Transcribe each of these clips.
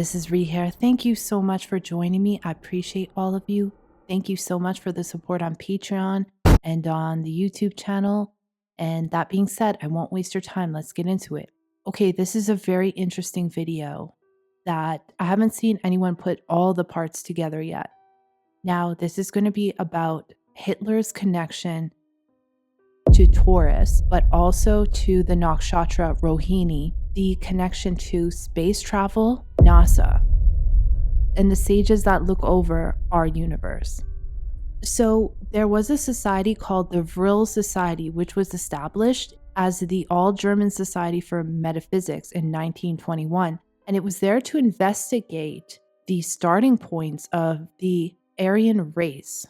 this is Ree here. Thank you so much for joining me. I appreciate all of you. Thank you so much for the support on Patreon and on the YouTube channel. And that being said, I won't waste your time. Let's get into it. Okay, this is a very interesting video that I haven't seen anyone put all the parts together yet. Now, this is going to be about Hitler's connection to Taurus, but also to the nakshatra Rohini, the connection to space travel, NASA, and the sages that look over our universe. So there was a society called the Vril Society, which was established as the All-German Society for Metaphysics in 1921, and it was there to investigate the starting points of the Aryan race.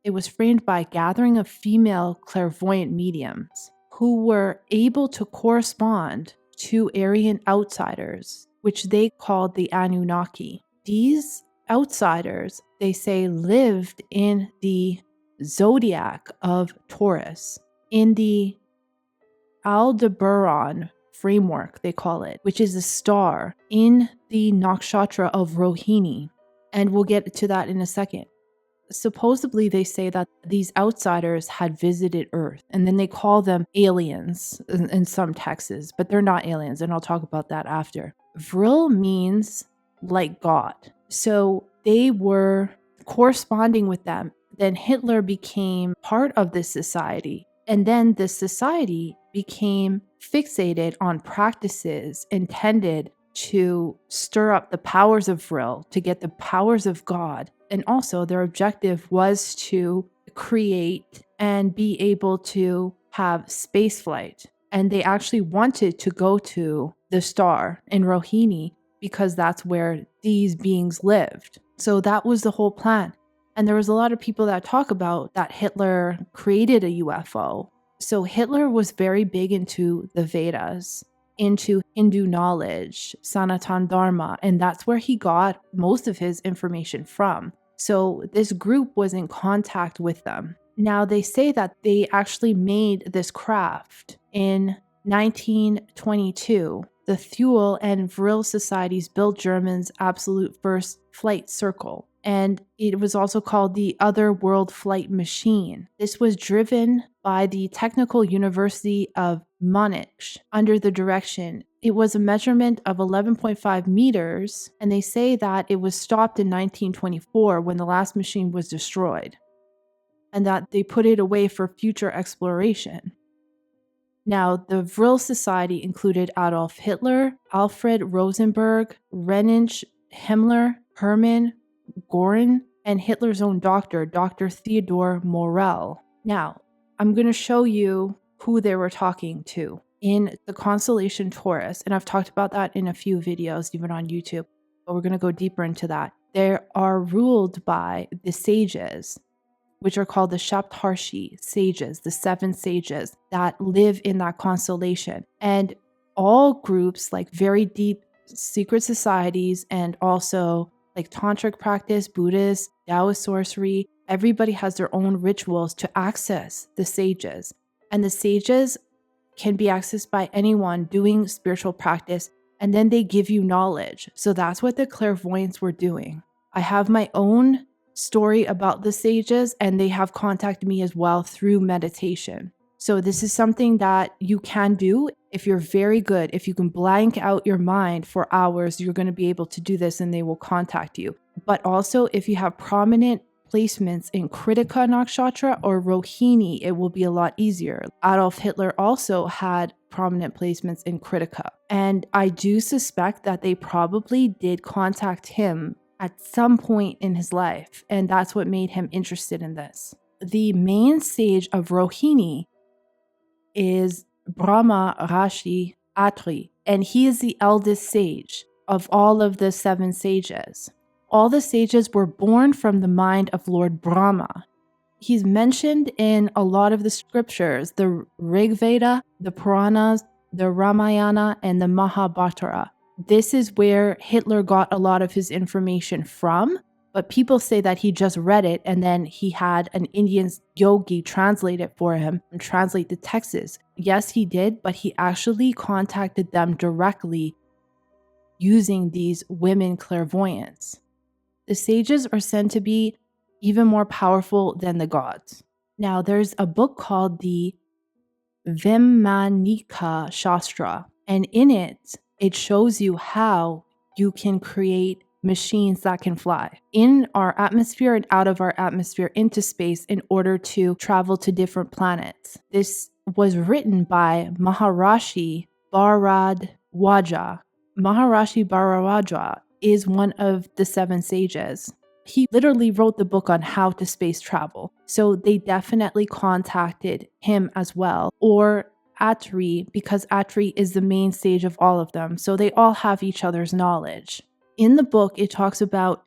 It was framed by a gathering of female clairvoyant mediums who were able to correspond to Aryan outsiders, which they called the Anunnaki. These outsiders, they say, lived in the zodiac of Taurus, in the Aldebaran framework, they call it, which is a star in the nakshatra of Rohini. And we'll get to that in a second. Supposedly, they say that these outsiders had visited Earth, and then they call them aliens in some texts, but they're not aliens, and I'll talk about that after. Vril means like God. So they were corresponding with them. Then Hitler became part of this society, and then this society became fixated on practices intended to stir up the powers of Vril, to get the powers of God. And also their objective was to create and be able to have space flight. And they actually wanted to go to the star in Rohini because that's where these beings lived. So that was the whole plan. And there was a lot of people that talk about that Hitler created a UFO. So Hitler was very big into the Vedas, into Hindu knowledge, Sanatan Dharma, and that's where he got most of his information from. So this group was in contact with them. Now they say that they actually made this craft in 1922. The Thule and Vril societies built Germany's absolute first flight circle, and it was also called the Other World Flight Machine. This was driven by the Technical University of Munich under the direction. It was a measurement of 11.5 meters, and they say that it was stopped in 1924 when the last machine was destroyed, and that they put it away for future exploration. Now, the Vril Society included Adolf Hitler, Alfred Rosenberg, Heinrich Himmler, Hermann Göring, and Hitler's own doctor, Dr. Theodor Morell. Now, I'm going to show you who they were talking to in the constellation Taurus, and I've talked about that in a few videos, even on YouTube, but we're going to go deeper into that. They are ruled by the sages, which are called the Shawtee sages, the 7 sages that live in that constellation. And all groups, like very deep secret societies, and also like tantric practice, Buddhist, Taoist sorcery, everybody has their own rituals to access the sages. And the sages can be accessed by anyone doing spiritual practice, and then they give you knowledge. So that's what the clairvoyants were doing. I have my own story about the sages, and they have contacted me as well through meditation. So this is something that you can do if you're very good. If you can blank out your mind for hours, you're going to be able to do this, and they will contact you. But also, if you have prominent placements in Kritika Nakshatra or Rohini, it will be a lot easier. Adolf Hitler also had prominent placements in Kritika, and I do suspect that they probably did contact him at some point in his life, and that's what made him interested in this. The main sage of Rohini is Brahma Rashi Atri, and he is the eldest sage of all of the 7 sages. All the sages were born from the mind of Lord Brahma. He's mentioned in a lot of the scriptures, the Rig Veda, the Puranas, the Ramayana, and the Mahabharata. This is where Hitler got a lot of his information from, but people say that he just read it and then he had an Indian yogi translate it for him and translate the texts. Yes, he did, but he actually contacted them directly using these women clairvoyants. The sages are said to be even more powerful than the gods. Now, there's a book called the Vimmanika Shastra, and in it, it shows you how you can create machines that can fly in our atmosphere and out of our atmosphere into space in order to travel to different planets. This was written by Maharishi Bharadwaja. Maharishi Bharadwaja is one of the 7 sages. He literally wrote the book on how to space travel. So they definitely contacted him as well, or Atri, because Atri is the main sage of all of them. So they all have each other's knowledge. In the book, it talks about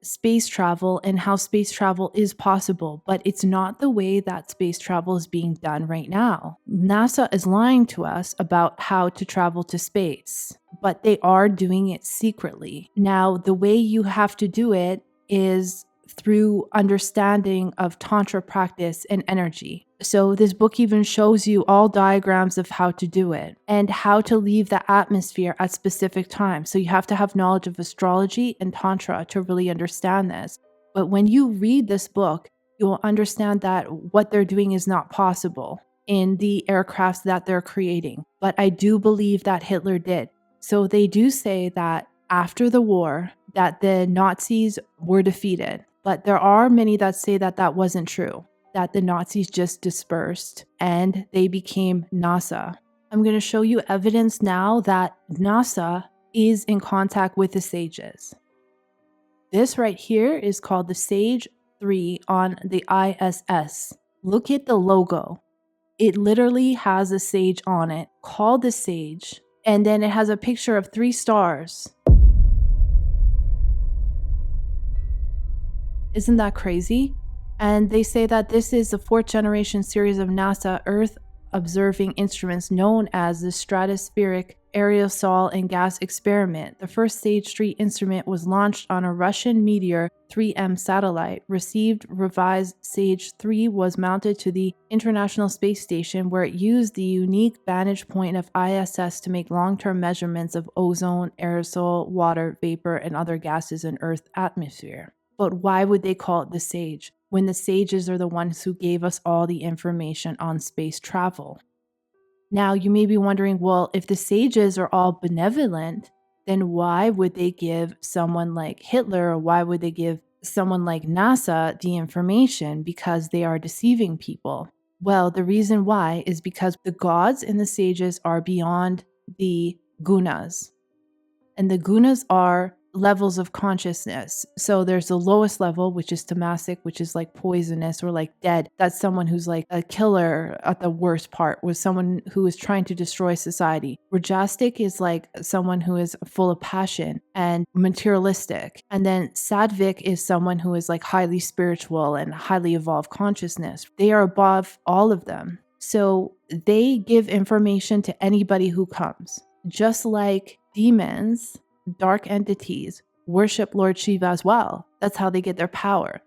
space travel and how space travel is possible, but it's not the way that space travel is being done right now. NASA is lying to us about how to travel to space, but they are doing it secretly. Now, the way you have to do it is through understanding of Tantra practice and energy. So this book even shows you all diagrams of how to do it and how to leave the atmosphere at specific times. So you have to have knowledge of astrology and Tantra to really understand this. But when you read this book, you will understand that what they're doing is not possible in the aircrafts that they're creating. But I do believe that Hitler did. So they do say that after the war, that the Nazis were defeated. But there are many that say that that wasn't true, that the Nazis just dispersed and they became NASA. I'm going to show you evidence now that NASA is in contact with the sages. This right here is called the Sage 3 on the ISS. Look at the logo. It literally has a sage on it called the Sage, and then it has a picture of 3 stars. Isn't that crazy? And they say that this is the 4th generation series of NASA Earth observing instruments known as the Stratospheric Aerosol and Gas Experiment. The first Sage 3 instrument was launched on a Russian Meteor 3M satellite. Received revised Sage 3 was mounted to the International Space Station, where it used the unique vantage point of ISS to make long-term measurements of ozone, aerosol, water, vapor, and other gases in Earth's atmosphere. But why would they call it the Sage, when the sages are the ones who gave us all the information on space travel? Now, you may be wondering, well, if the sages are all benevolent, then why would they give someone like Hitler, or why would they give someone like NASA the information? Because they are deceiving people. Well, the reason why is because the gods and the sages are beyond the gunas. And the gunas are levels of consciousness. So there's the lowest level, which is tamasic, which is like poisonous or like dead. That's someone who's like a killer at the worst part, with someone who is trying to destroy society. Rajasic is like someone who is full of passion and materialistic. And then sattvic is someone who is like highly spiritual and highly evolved consciousness. They are above all of them. So they give information to anybody who comes. Just like demons, dark entities, worship Lord Shiva as well. That's how they get their power.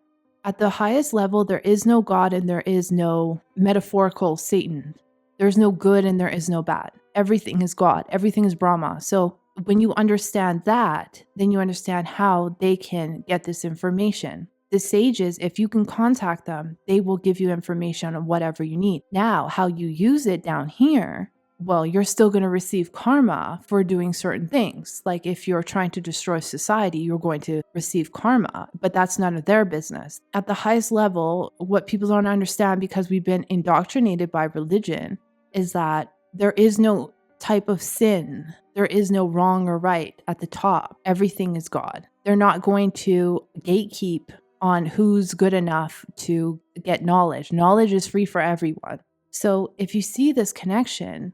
At the highest level, there is no God and there is no metaphorical Satan. There's no good and there is no bad. Everything is God. Everything is Brahma. So when you understand that, then you understand how they can get this information. The sages, if you can contact them, they will give you information on whatever you need. Now, how you use it down here, well, you're still going to receive karma for doing certain things. Like if you're trying to destroy society, you're going to receive karma, but that's none of their business. At the highest level, what people don't understand, because we've been indoctrinated by religion, is that there is no type of sin. There is no wrong or right at the top. Everything is God. They're not going to gatekeep on who's good enough to get knowledge. Knowledge is free for everyone. So if you see this connection,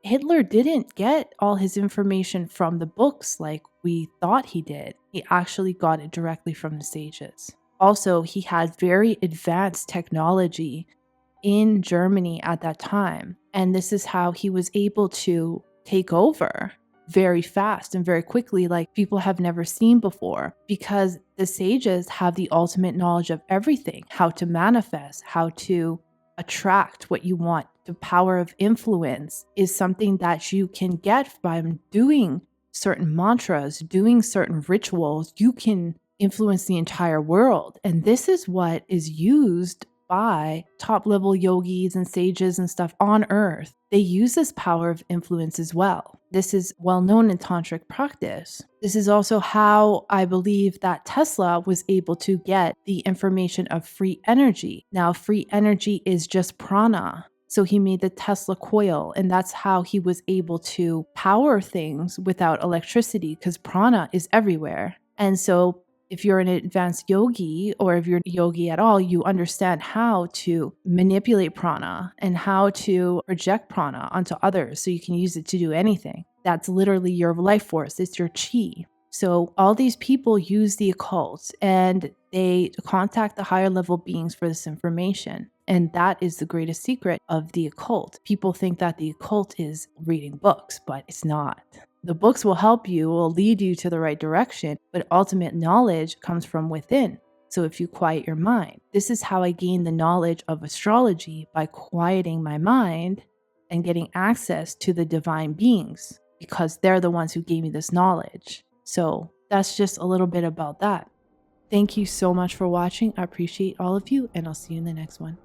Hitler didn't get all his information from the books like we thought he did. He actually got it directly from the sages. Also, he had very advanced technology in Germany at that time. And this is how he was able to take over very fast and very quickly, like people have never seen before, because the sages have the ultimate knowledge of everything, how to manifest, how to attract what you want. The power of influence is something that you can get by doing certain mantras, doing certain rituals, you can influence the entire world. And this is what is used by top level yogis and sages and stuff on earth. They use this power of influence as well. This is well known in tantric practice. This is also how I believe that Tesla was able to get the information of free energy. Now, free energy is just prana. So he made the Tesla coil, and that's how he was able to power things without electricity, because prana is everywhere. And so if you're an advanced yogi, or if you're a yogi at all, you understand how to manipulate prana and how to project prana onto others so you can use it to do anything. That's literally your life force. It's your chi. So all these people use the occult and they contact the higher level beings for this information. And that is the greatest secret of the occult. People think that the occult is reading books, but it's not. The books will help you, will lead you to the right direction, but ultimate knowledge comes from within. So if you quiet your mind, this is how I gained the knowledge of astrology, by quieting my mind and getting access to the divine beings, because they're the ones who gave me this knowledge. So that's just a little bit about that. Thank you so much for watching. I appreciate all of you, and I'll see you in the next one.